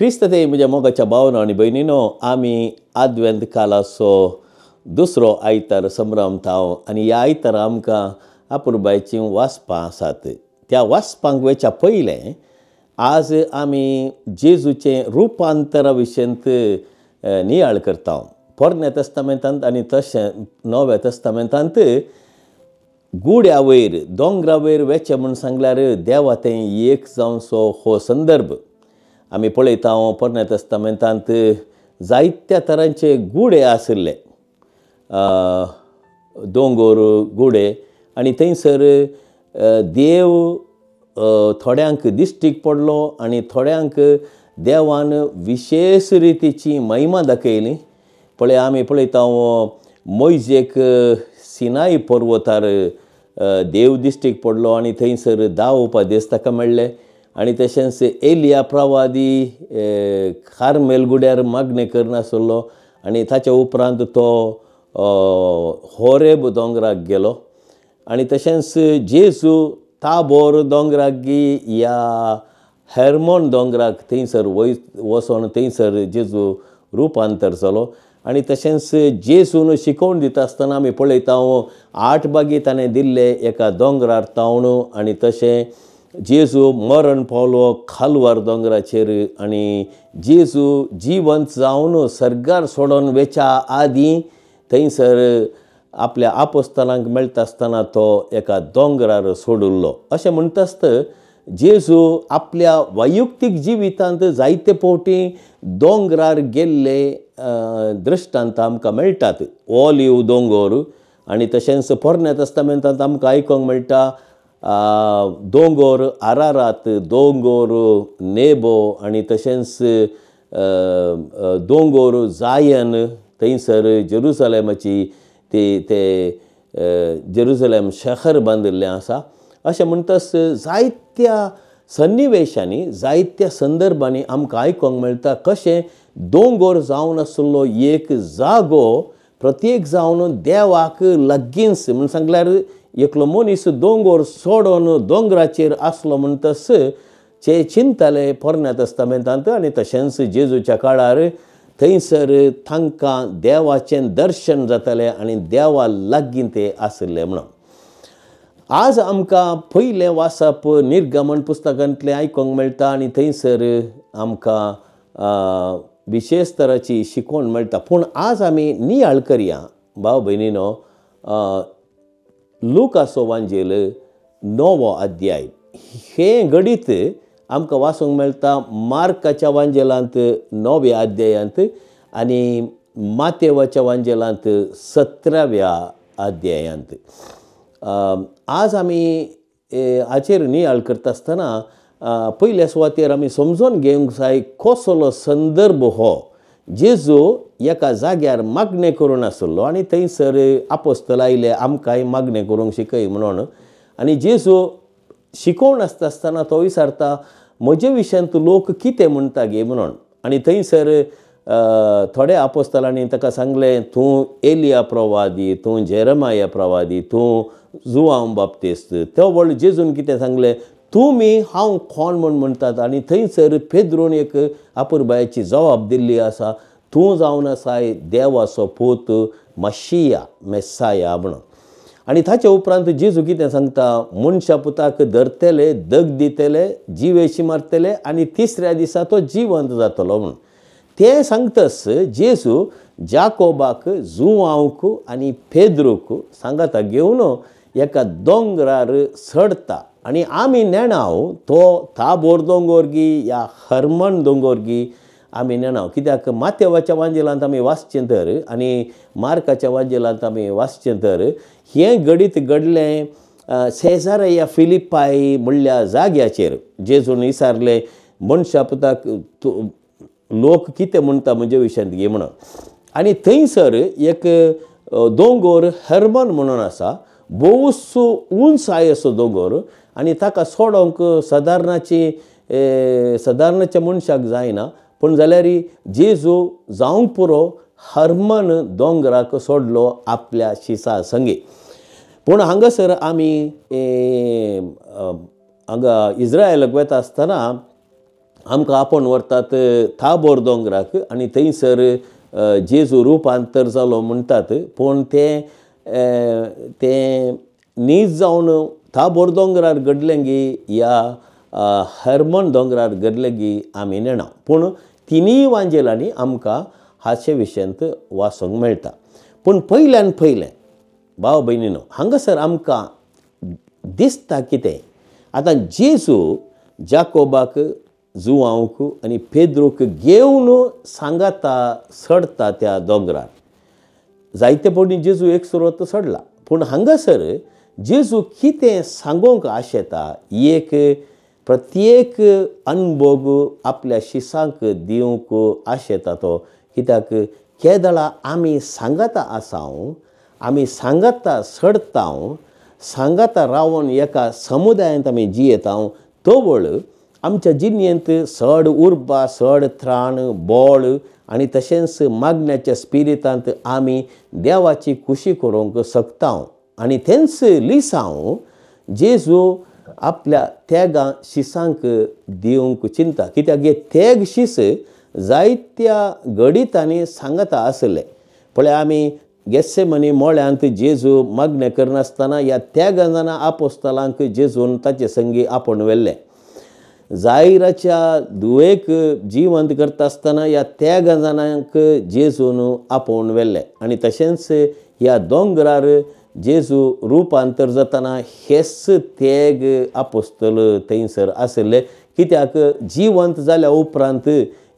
क्रिस्त ते म्हज्या मोगाच्या भावनो आनी भयणीनो, आमी आद्वेंत कालाचो दुसरो आयतार संभ्रमताव आनी ह्या आयतार आमकां आपुरबायची वाचपां आसात. त्या वाचपांक वयच्या पयलें आज आमी जेजूचें रुपांतरा विशयंत नियाळ करता. पोरण्या तस्तामेंतांत आनी तशें नव्या तस्तामेंतांत गुड्या वयर दोंगरा वयर वेचे म्हूण सांगल्यार देवा तें एक जावनसो हो संदर्भ आमी पळयता. पोरण्या तस्तामेंतांत जायत्या तरांचे गुडे आशिल्ले, दोंगर गुडे, आनी थंयसर देव थोड्यांक दिश्टीक पडलो आनी थोड्यांक देवान विशेश रितीची महिमा दाखयली. आमी पळयता मोयजेक सिनाई पर्वतार देव दिश्टीक पडलो आनी थंयसर 10 उपादेश ताका मेळ्ळे. आनी तशेंच एलिया प्रवादी कार्मेल गुड्यार मागणे करनासलो आनी ताच्या उपरांत तो होरेब दोंगराक गेलो. आनी तशेंच जेजू ताबोर दोंगराक ह्या हेर्मोन दोंगराक थंयसर वचोन थंयसर जेजू रुपांतर जालो. आनी तशेंच जेजून शिकोवन दिता आसतना आमी पळयता 8 बागी ताणें दिल्ले एका दोंगरार तावन. आनी तशें जेजू मरण पावलो खालवार दोंगराचेर आनी जेजू जिवंत जावन सर्गार सोडून वेच्या आदीं थंयसर आपल्या आपोस्तलांक मेळटा आसतना तो एका दोंगरार सोडिल्लो. अशें म्हणटा आसतना जेजू आपल्या वैयक्तीक जिवितांत जायते फावटी दोंगरार गेल्ले दृश्टांत आमकां मेळटात. ऑलिव दोंगर आनी तशेंच पोरण्या तस्तामेंतांत आमकां आयकोंक मेळटा दोंगर आरारात, दोंगर नेबो आनी तशेंच दोंगर जायन थंयसर जेरुसलेमाची ते जेरुसलेम शहर बांदिल्लें आसा. अशें म्हणटस जायत्या सन्निवेशांनी जायत्या संदर्भांनी आमकां आयकोंक मेळटा कशें दोंगर जावन आसलो एक जागो प्रत्येक जावन देवाक लागींच म्हूण सांगल्यार एकलो मनीस दोंगर सोडून दोंगराचेर आसलो म्हणटस चे चिंतले पोरण्या तस्तामेंतांत. आनी तशेंच जेजूच्या काळार थंयसर तांकां देवाचें दर्शन जातालें आनी देवा लागीं ते आसले म्हणून. आज आमकां पयलें वाचप निर्गमन पुस्तकांतलें आयकोंक मेळटा आनी थंयसर आमकां विशेश तराची शिकवण मेळटा. पूण आज आमी नियाळ करया भाव भयणीनो लुकाचो वांजेल 9वो अध्याय. हे घडीत आमकां वाचूंक मेळटा मार्काच्या वांजेलांत 9व्या अध्यायांत आनी मातेवाच्या वांजेलांत 17व्या अध्यायांत. आज आमी हाचेर नियाळ करता आसतना पयल्या सुवातेर आमी समजून घेवंक जाय कसलो संदर्भ हो. जेजू एका जाग्यार मागणे करून आसलो आनी थंयसर आपोस्तल आयले आमकांय मागणे करूंक शिकय म्हणून. आनी जेजू शिकोवन आसतना तो विचारता म्हजे विशयांत लोक कितें म्हणटा गे म्हणून. आनी थंयसर थोड्या आपोस्तलांनी ताका सांगलें तूं एलिया प्रवादी, तूं जेरमाया प्रवादी, तूं जुआंव बाप्तिस्त. तो व्हडलो जेजून कितें सांगलें तुमी हांव कोण म्हूण म्हणटात. आनी थंयसर पेद्रोन एक आपुरबायाची जबाब दिल्ली आसा तूं जावन आसाय देवाचो पूत मशिया मेस्साया म्हणून. आनी ताच्या उपरांत जेजू कितें सांगता मनशा पुताक धरतले, दग दितले, जिवेशी मारतले आनी तिसऱ्या दिसा तो जिवंत जातलो म्हणून. तें सांगतस जेजू जाकोबाक, जुआंवक आनी पेद्रूक सांगाता घेवन एका दोंगरार चडता. आनी आमी नेणाव तो ताबोर दोंगर गी या हर्मन दोंगर गी आमी नेणाव. कित्याक मातेवाच्या वांजेलांत आमी वाचचें तर आनी मार्काच्या वांजेलांत आमी वाचचें तर हें घडीत घडलें सेजारिया फिलिपाई म्हणल्या जाग्याचेर. जेजून विचारलें मनशा पुताक लोक कितें म्हणटा म्हजे विशयांत गे म्हणून. आनी थंयसर एक दोंगर हर्मन म्हणून आसा, भोवूसो उंचाय असो दोंगर आनी ताका सोडोंक सादारणाच्या मनशाक जायना. पूण जाल्यार जेजू जावंक पुरो हर्मन दोंगराक सोडलो आपल्या शिसा संगे. पूण हांगासर आमी हांगा इज्रायलाक वता आसतना आमकां आपोवन व्हरतात थाबोर दोंगराक आनी थंयसर जेजू रुपांतर जालो म्हणटात. पूण तें नीज जावन थाबोर दोंगरार घडलेंगी या हर्मोन दोंगरार घडलेंगी आमी नेणा. पूण तिनीय वांजेलांनी आमकां हाचे विशयांत वाचूंक मेळटा. पूण पयल्यान पयलें भाव भयणीनो, हांगासर आमकां दिसता कितें, आतां जेजू जाकोबाक, जुवांवक आनी पेद्रूक घेवन सांगाता सडता त्या दोंगरार. जायते फावटी जेजू एक सुरवत सडला. पूण हांगासर जेजू कितें सांगूंक आशेता, एक प्रत्येक अनुभव आपल्या शिसांक दिवंक आशेता तो. कित्याक केदळा आमी सांगाता आसांव, आमी सांगाता सडतांव, सांगाता रावन एका समुदायांत आमी जियेतांव, तोवळ आमच्या जिणेंत सड उर्बा, सड त्राण, बोळ आनी तशेंच मागण्याच्या स्पिरितांत आमी देवाची खुशी करूंक शकतांव. आनी तेंच लिसांव जेजू आपल्या तेगा शिसांक दिवंक चिंता. कित्याक हे तेग शीस जायत्या घडितांनी सांगता आसले. पळय, आमी गेत्सेमनी मोळ्यांत जेजू मागणे करनासतना ह्या तेगा जाणां आपोस्तलांक जेजून ताचे संगी आपोवन व्हेल्ले. जायराच्या दुयेक जिवंत करता आसतना ह्या तेगा जाणांक जेजून आपोवन व्हेल्ले. आनी तशेंच ह्या दोंगरार जेजू रुपांतर जातना हेच तेग आपोस्तल थंयसर आसले. कित्याक जिवंत जाल्या उपरांत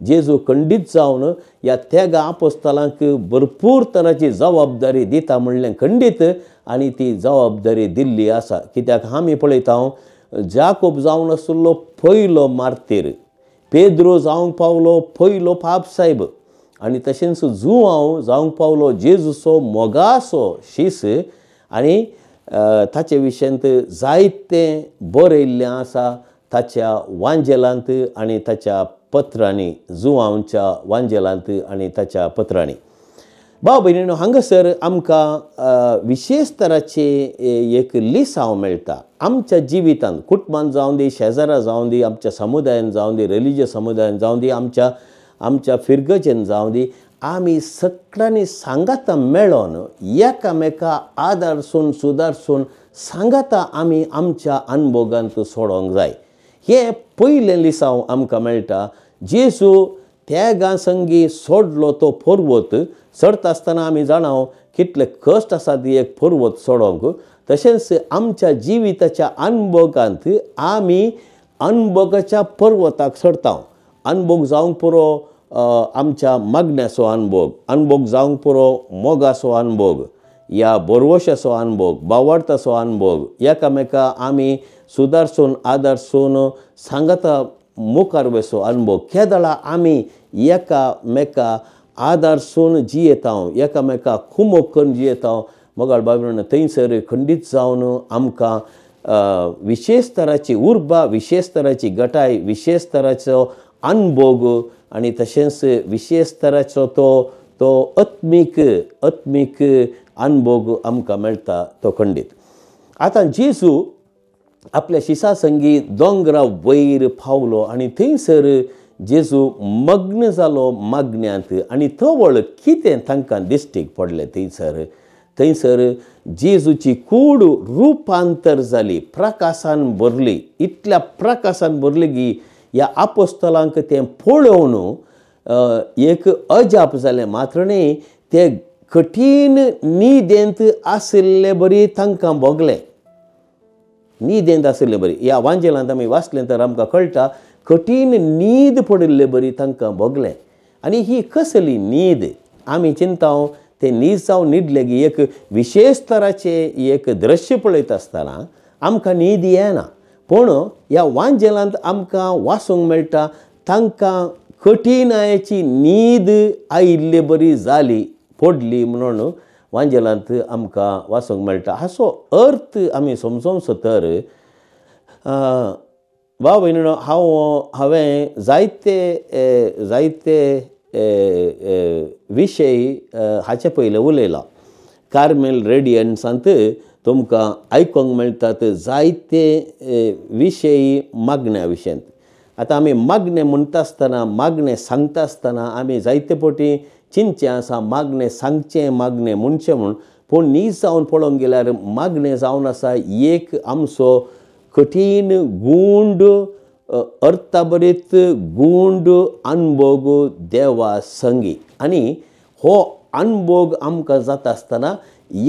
जेजू खंडीत जावन ह्या तेगा आपोस्तलांक भरपूर तरांची जबाबदारी दिता म्हणलें खंडीत, आनी ती जबाबदारी दिल्ली आसा. कित्याक आमी पळयता जाकोब जावन आसलो पयलो मार्तीर, पेद्रो जावंक पावलो पयलो पापसाहेब, आनी तशेंच जुवांव जावंक पावलो जेजूचो मोगाचो शीस. आनी ताचे विशयांत जायतें बरयल्लें आसा ताच्या वांजेलांत आनी ताच्या पत्रांनी, जुवांवच्या वांजेलांत आनी ताच्या पत्रांनी. भाव भयणीनो, हांगासर आमकां विशेश तराचे एक लिसांव मेळटा. आमच्या जिवितांत, कुटुंबांत जावं दी, शेजारा जावं दी, आमच्या समुदायान जावं दी, रिलिजियस समुदायान जावं दी, आमच्या फिरगचेन जावं दी, आमी सगळ्यांनी सांगाता मेळोन एकामेका आदारसून सुदारसून सांगाता आमी आमच्या अनुभवांत सोडोंक जाय. हे पयलें लिसांव आमकां मेळटा. जेजू तेगा संगी सोडलो तो पर्वत चडता आसतना आमी जाणाव कितले कश्ट आसा ती एक पर्वत सोडोंक. तशेंच आमच्या जिविताच्या अनुभवांत आमी अनुभवाच्या पर्वताक चडता. अनुभव जावंक पुरो आमच्या मागण्याचो अनुभव जावंक पुरो मोगाचो अनुभव, या बरवशाचो अनुभव, बावडताचो अनुभव, एकामेका आमी सुदारसून आदारसून सांगाता मुखार वचो अनुभव. केदळा आमी एकामेका आदारसून जियेतांव, एकामेका कुमोग करून जियेतांव. मोगाळ बाबीण थंयसर खंडीत जावन आमकां विशेश तराची उर्बा, विशेष तराची गटाय, विशेष तराचो अनुभव आनी तशेंच विशेष तराचो तो आत्मीक अनुभव आमकां मेळटा तो खंडीत. आतां जेजू आपल्या शिसा संगी दोंगरा वयर पावलो आनी थंयसर जेजू मग्न जालो मागण्यांत. आनी तवळ कितें तांकां दिश्टीक पडलें थंयसर जेजूची कूड रुपांतर जाली, प्रकाशान भरली. इतल्या प्रकाशान भरली की ह्या आपोस्तलांक तें पळोवन एक अजाप जालें. मात्र न्ही, ते कठीण न्हिदेंत आशिल्ले बरी तांकां भोगलें. न्हिदेंत आशिल्ले बरी ह्या वांजेलांत आमी वाचलें तर आमकां कळटा कठीण न्हीद पडिल्ले बरी तांकां भोगलें. आनी ही कसली न्हीद? आमी चिंताव ते न्हीद जावन न्हिदले की एक विशेष तराचे एक दृश्य पळयता आसतना आमकां न्हीद येना. पूण ह्या वांजेलांत आमकां वाचूंक मेळटा तांकां कठिणायेची न्हीद आयिल्ली बरी जाली, पडली म्हणून वांजेलांत आमकां वाचूंक मेळटा. हाचो अर्थ आमी समजोंक तर भाव भयणीनो, हांवें जायते विशय हाचे पयले उलयला. कार्मेल रेडियन्सांत तुमकां आयकोंक मेळटात जायते विशय मागण्या विशयांत. आतां आमी मागणें म्हणटा आसतना मागणें सांगता आसतना आमी जायते फावटी चिंतचें आसा मागणें सांगचें मागणें म्हणचें म्हूण. पूण नीज जावन पळोवंक गेल्यार मागणें जावन आसा एक आमचो कठीण गूंड अर्थभरीत गूंड अनुभव देवा संगी. आनी हो अनुभव आमकां जाता आसतना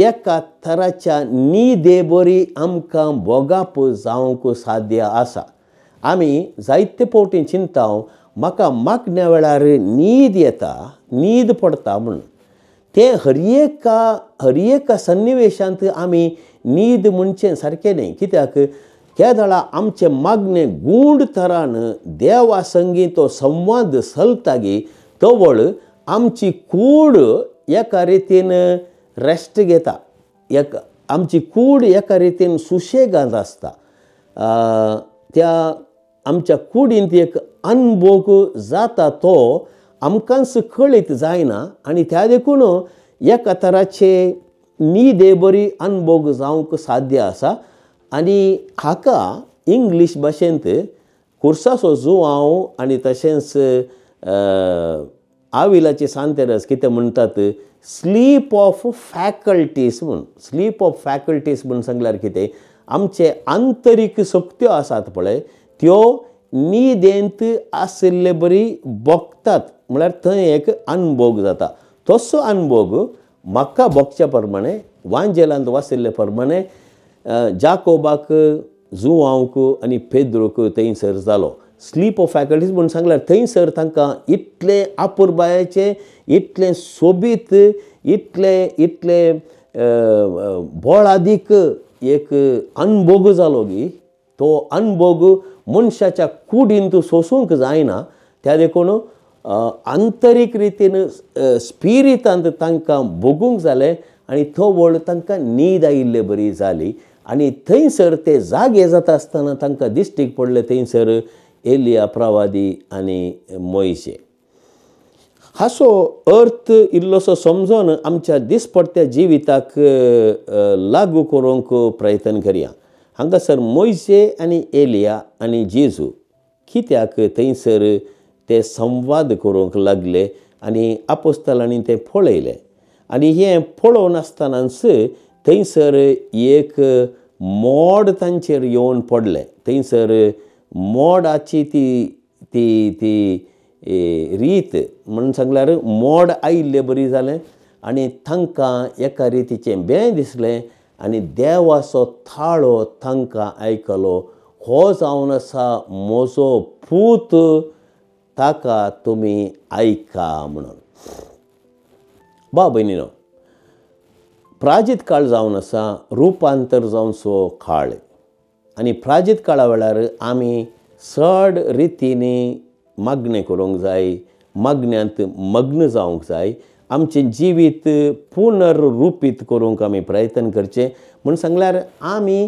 एका तराच्या न्हीदे बरी आमकां भोगाप जावंक साध्य आसा. आमी जायते फावटी चिंता म्हाका मागण्या वेळार न्हीद येता न्हीद पडटा म्हूण. तें हर एका सन्निवेशांत आमी न्हीद म्हणचें सारकें न्ही. कित्याक केदळा आमचें मागणें गूंड तरान देवा संगी तो संवाद चलता तवळ आमची कूड एका रितीन रेस्ट घेता. आमची कूड एका रितीन सुशेगाद आसता. त्या आमच्या कुडींत एक अनुभव जाता तो आमकांच कळीत जायना आनी त्या देखून एका तराचे न्हीदे बरी अनुभव जावंक साध्य आसा. आनी हाका इंग्लीश भाशेंत कुर्साचो जुवांव आनी तशेंच आविलाचे सांतेरस कितें म्हणटात स्लीप ऑफ फॅकल्टीज म्हूण. स्लीप ऑफ फॅकल्टीज म्हूण सांगल्यार कितें आमचे आंतरीक शक्त्यो आसात पळय त्यो न्हिदेंत आशिल्ले बरी भोगतात म्हळ्यार थंय एक अनुभव जाता. तसो अनुभव म्हाका भोगच्या प्रमाणे वांजेलांत वाचिल्ले प्रमाणे जाकोबाक जुवांवक आनी पेद्रोक थंयसर जालो. स्लीप ऑफ फॅकल्टीज म्हूण सांगल्यार थंयसर तांकां इतले आपुरबायेचे इतलें सोबीत इतले बोळादीक एक अनुभव जालो तो अनुभव मनशाच्या कुडींत सोसूंक जायना. त्या देखून आंतरीक रितीन स्पिरितांत तांकां भोगूंक जालें आनी तो वळ तांकां न्हीद आयिल्ले बरी जाली. आनी थंयसर ते जागे जाता आसतना तांकां दिश्टीक पडले थंयसर एलिया प्रवादी आनी मोइशे. हाचो अर्थ इल्लोसो समजून आमच्या दिसपट्ट्या जिविताक लागू करूंक प्रयत्न करया. हांगासर मोइशे आनी एलिया आनी जेजू कित्याक थंयसर ते संवाद करूंक लागले आनी आपोस्तलांनी तें पळयलें. आनी हें पळोवन आसतनाच थंयसर एक मोड तांचेर येवन पडलें. थंयसर मोडाची ती रीत म्हणून सांगल्यार मोड आयिल्लें बरी जालें आनी तांकां एका रितीचें बें दिसलें आनी देवाचो थाळो तांकां आयकलो. हो जावन आसा म्हजो पूत ताका तुमी आयका म्हणून. भाव भयणीनो, प्राजीत काळ जावन आसा रुपांतर जावचो काळ. आनी प्राजीत काळा वेळार आमी चड रितींनी मागणें करूंक जाय, मागण्यांत मग्न जावंक जाय. आमचें जिवीत पुनर्रुपीत करूंक आमी प्रयत्न करचें. म्हूण सांगल्यार आमी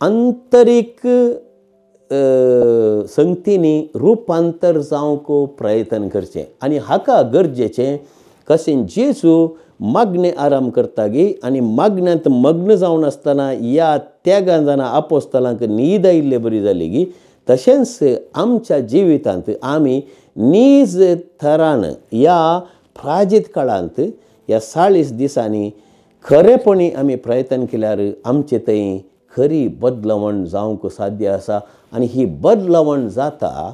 आंतरीक संगतींनी रुपांतर जावंक प्रयत्न करचें. आनी हाका गरजेचें कशें जेजू मागणें आराम करता आनी मागण्यांत मग्न जावन आसतना ह्या त्यागां जाणां आपोस्तलांक न्हीद आयिल्ले बरी जाली तशेंच आमच्या जिवितांत आमी नीज थरान ह्या प्राजीत काळांत ह्या 40 दिसांनी खरेपणी आमी प्रयत्न केल्यार आमचे थंय खरी बदलावण जावंक साध्य आसा. आनी ही बदलावण जाता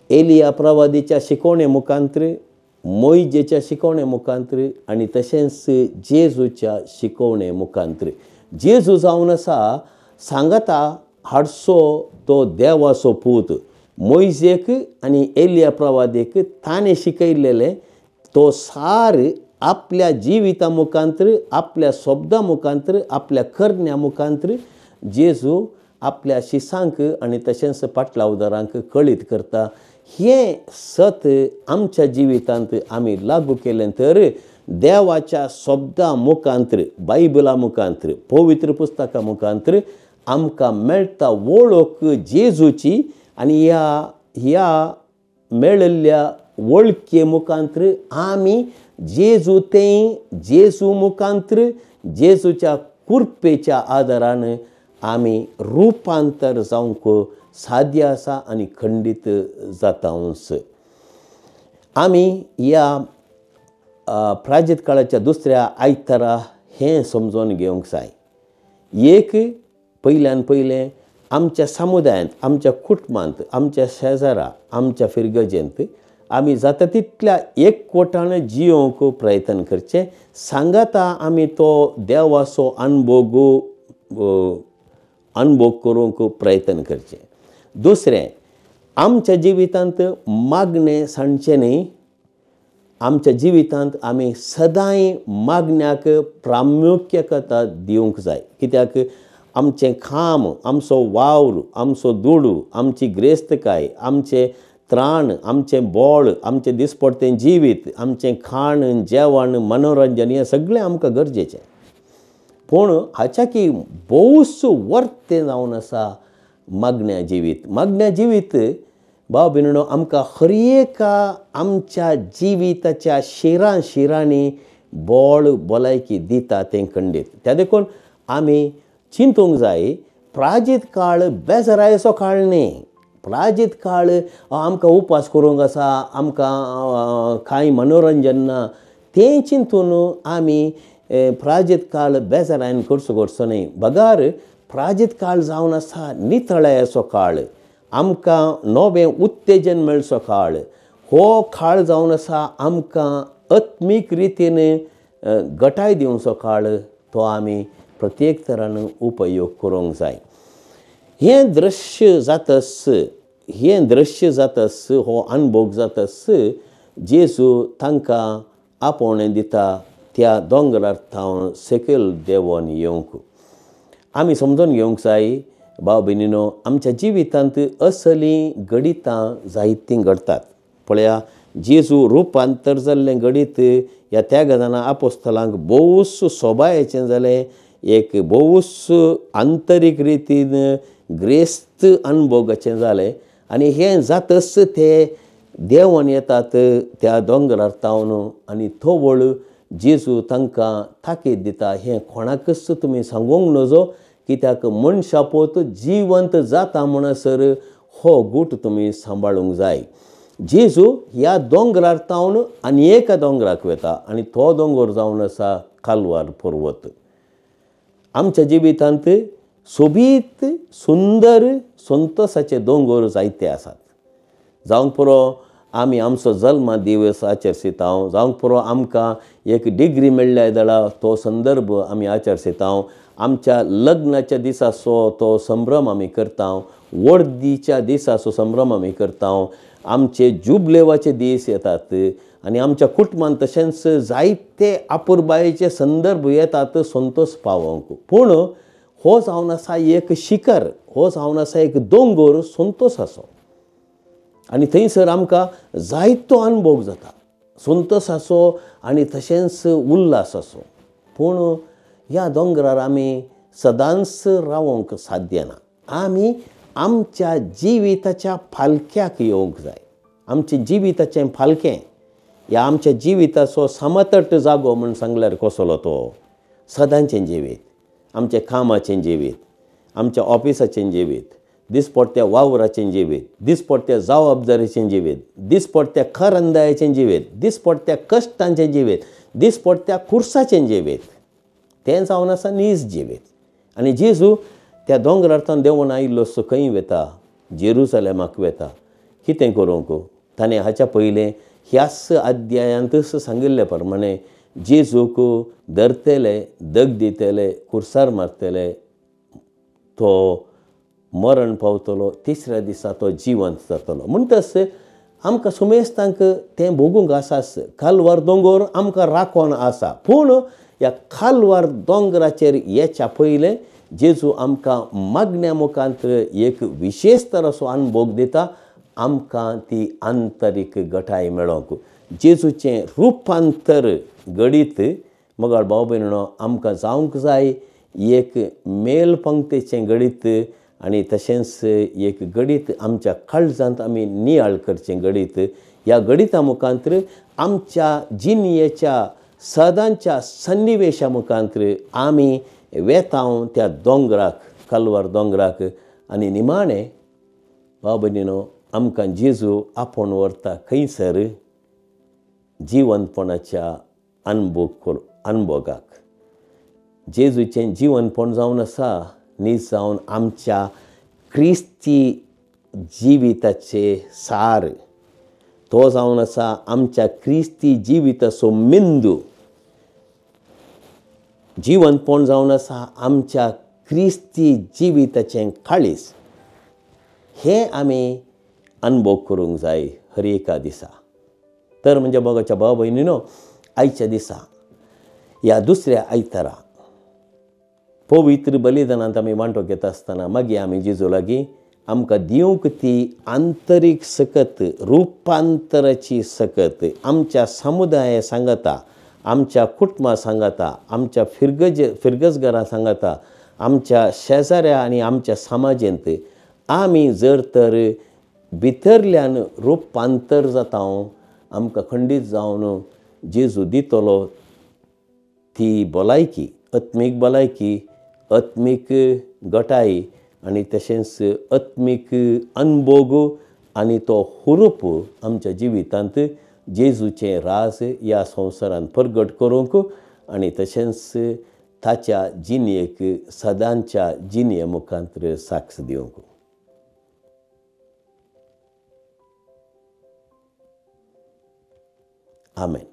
एलिया प्रवादीच्या शिकवणे मुखांत्र, मोइशेच्या शिकवणे मुखांत्र आनी तशेंच जेजूच्या शिकवणे मुखांत्र. जेजू जावन आसा सांगता हाडसो तो देवाचो पूत. मोइशेक आनी एलिया प्रवादीक ताणें शिकयलेलें तो सार आपल्या जिविता मुखांत्र, आपल्या शब्दां मुखांत्र, आपल्या करण्या मुखांत्र जेजू आपल्या शिसांक आनी तशेंच पाटलावदारांक कळीत करता. हें सत आमच्या जिवितांत आमी लागू केलें तर देवाच्या शब्दां मुखांत्र, बायबला मुखांत्र, पवित्र पुस्तकां मुखांत्र आमकां मेळटा वळख जेजूची. आनी ह्या मेळिल्ल्या वळखे मुखांत्र आमी जेजू मुखांत्र जेजूच्या कृपेच्या आदारान आमी रुपांतर जावंक साध्य आसा आनी खंडीत जातांच. आमी ह्या प्राजीत काळाच्या दुसऱ्या आयतारा हें समजून घेवंक जाय. एक पयल्यान पयलें आमच्या समुदायांत, आमच्या कुटुंबांत, आमच्या शेजारा, आमच्या फिरगजेंत आमी जाता तितल्या एकवटान जियोंक प्रयत्न करचें. सांगाता आमी तो देवाचो अनुभव करूंक प्रयत्न करचें. दुसरें, आमच्या जिवितांत मागणें सांडचें न्ही. आमच्या जिवितांत आमी सदांय मागण्याक प्रामुख्यता दिवंक जाय. कित्याक आमचें काम, आमचो वावर, आमचो दुडू, आमची ग्रेस्तकाय, आमचें त्राण, आमचें बोळ, आमचें दिसपडटें जिवीत, आमचें खाण, जेवण, मनोरंजन हें सगळें आमकां गरजेचें. पूण हाच्या की भोवूच वर्तें जावन आसा मागण्या जिवीत. मागण्या जिवीत भाव भयणीनो आमकां हर एका आमच्या जिविताच्या शिरांनी बोळ भलायकी दिता तें खंडीत. त्या देखून आमी चिंतूंक जाय, प्राजीत काळ बेजारायचो काळ न्ही. प्राजीत काळ आमकां उपास करूंक आसा, आमकां कांय मनोरंजन ना, तें चिंतून आमी प्राजीत काळ बेजारायन करचो न्ही. बगार प्राजीत काळ जावन आसा नितळायचो काळ, आमकां नवें उत्तेजन मेळचो काळ. हो काळ जावन आसा आमकां आत्मीक रितीन घटाय दिवचो काळ. तो आमी प्रत्येक तरान उपयोग करूंक जाय. हें दृश्य जातस, हो अनुभव जातस जेजू तांकां आपोवणें दिता त्या दोंगरार थावन सकयल देंवोन येवंक. आमी समजून घेवंक जाय भाव भयणीनो, आमच्या जिवितांत असलीं गणितां जायतीं घडटात. पळया, जेजू रुपांतर जाल्लें गणीत ह्या त्यागदाना आपोस्तलांक भोवूच सोबायेचें जालें. एक भोवूच आंतरीक रितीन ग्रेस्त अनुभवाचें जालें. आनी हें जातच ते देंवोन येतात त्या दोंगरार थावन आनी थोवळ जेजू तांकां ताकीद दिता, हें कोणाकच तुमी सांगूंक नजो, कित्याक मनशापोत जिवंत जाता म्हणसर हो गूट तुमी सांबाळूंक जाय. जेजू ह्या दोंगरार थावन आनी एका दोंगराक वता आनी तो दोंगर जावन आसा काल्वार पर्वत. आमच्या जिवितांत सोबीत सुंदर संतोशाचे दोंगर जायते आसात. जावंक पुरो आमी आमचो जल्मा दिवस आचरसितांव, जावंक पुरो आमकां एक डिग्री मेळ्ळ्या दळा तो संदर्भ आमी आचरसितांव, आमच्या लग्नाच्या दिसाचो तो संभ्रम आमी करतांव, वर्दीच्या दिसाचो संभ्रम आमी करतांव, आमचे जुबलेवाचे दीस येतात आनी आमच्या कुटुंबांत तशेंच जायते आपुरबायेचे संदर्भ येतात संतोश पावोवंक. पूण हो जावन आसा एक शिखर, हो जावन आसा एक दोंगर संतोशाचो. आनी थंयसर आमकां जायतो अनुभव जाता संतोशाचो आनी तशेंच उल्हासाचो. पूण ह्या दोंगरार आमी सदांच रावंक साध्य ना. आमी आमच्या जिविताच्या फालक्याक येवंक जाय. आमचें जिविताचें फालकें, ह्या आमच्या जिविताचो समतट जागो म्हूण सांगल्यार कसलो तो? सदांचें जिवीत, आमचें कामाचें जिवीत, आमच्या ऑफिसाचें जिवीत, दिसपडट्या वावराचें जिवीत, दिसपडट्या जबाबदारेचें जिवीत, दिसपडट्या खरंदायेचें जिवीत, दिसपडट्या कश्टांचें जिवीत, दिसपडट्या खुर्साचें जिवीत, तें जावन आसा नीज जिवीत. आनी जेजू त्या दोंगरार्थान देंवोन आयिल्लो सकय वता, जेरुसलेमाक वता. कितें करूंक? ताणें हाच्या पयलें ह्याच अध्यायांतच सांगिल्ले प्रमाणे जेजूक धरतले, दग दितले, खुर्सार मारतले, तो मरण पावतलो, तिसऱ्या दिसा तो जिवंत जातलो. म्हणटच आमकां सुमेस्तांक तें भोगूंक आसाच. काल्वार दोंगर आमकां राखोन आसा. पूण ह्या काल्वार दोंगराचेर येच्या पयलें जेजू आमकां मागण्या मुखांत एक विशेश तराचो अनुभव दिता, आमकां ती आंतरीक घटाय मेळोवंक. जेजूचें रुपांतर घडीत मगाळ भाव भयणीनो आमकां जावंक जाय एक मेलपंक्तेचें घडीत आनी तशेंच एक घडीत आमच्या काळजांत आमी नियाळ करचें घडीत. ह्या घडिता मुखांत्र आमच्या जिणयेच्या सदांच्या सन्निवेशा मुखांत्र आमी वेतांव त्या दोंगराक, काल्वार दोंगराक. आनी निमाणें भाव भयणीनो, आमकां जेजू आपोवन व्हरता खंयसर जिवंतपणाच्या अनुभवाक. जेजूचें जिवंतपण जावन आसा न्ही जावन आमच्या क्रिस्ती जिविताचे सार. तो जावन आसा आमच्या क्रिस्ती जिविताचो मेंदू. जिवंतपण जावन आसा आमच्या क्रिस्ती जिविताचें काळीज. हें आमी अनुभव करूंक जाय हर एका दिसा. तर म्हणजे मोगाच्या भाव भयणीनो, आयच्या दिसा ह्या दुसऱ्या आयतारा पवित्र बलिदानांत आमी वांटो घेता आसतना मागीर आमी जेजू लागीं आमकां दिवंक ती आंतरीक सकत, रुपांतराची सकत आमच्या समुदाया सांगता, आमच्या कुटुंबा सांगता, आमच्या फिरगजगारां सांगता, आमच्या शेजाऱ्या आनी आमच्या समाजेंत आमी जर तर भितरल्यान रुपांतर जाता आमकां खंडीत जावन जेजू दितलो ती भलायकी, आत्मीक भलायकी, आत्मीक घटाय आनी तशेंच आत्मीक अनुभव आनी तो हुरूप आमच्या जिवितांत जेजूचें राज ह्या संवसारांत प्रगट करूंक आनी तशेंच ताच्या जिणेक सदांच्या जिणे मुखांतर साक्ष दिवंक. आमेन.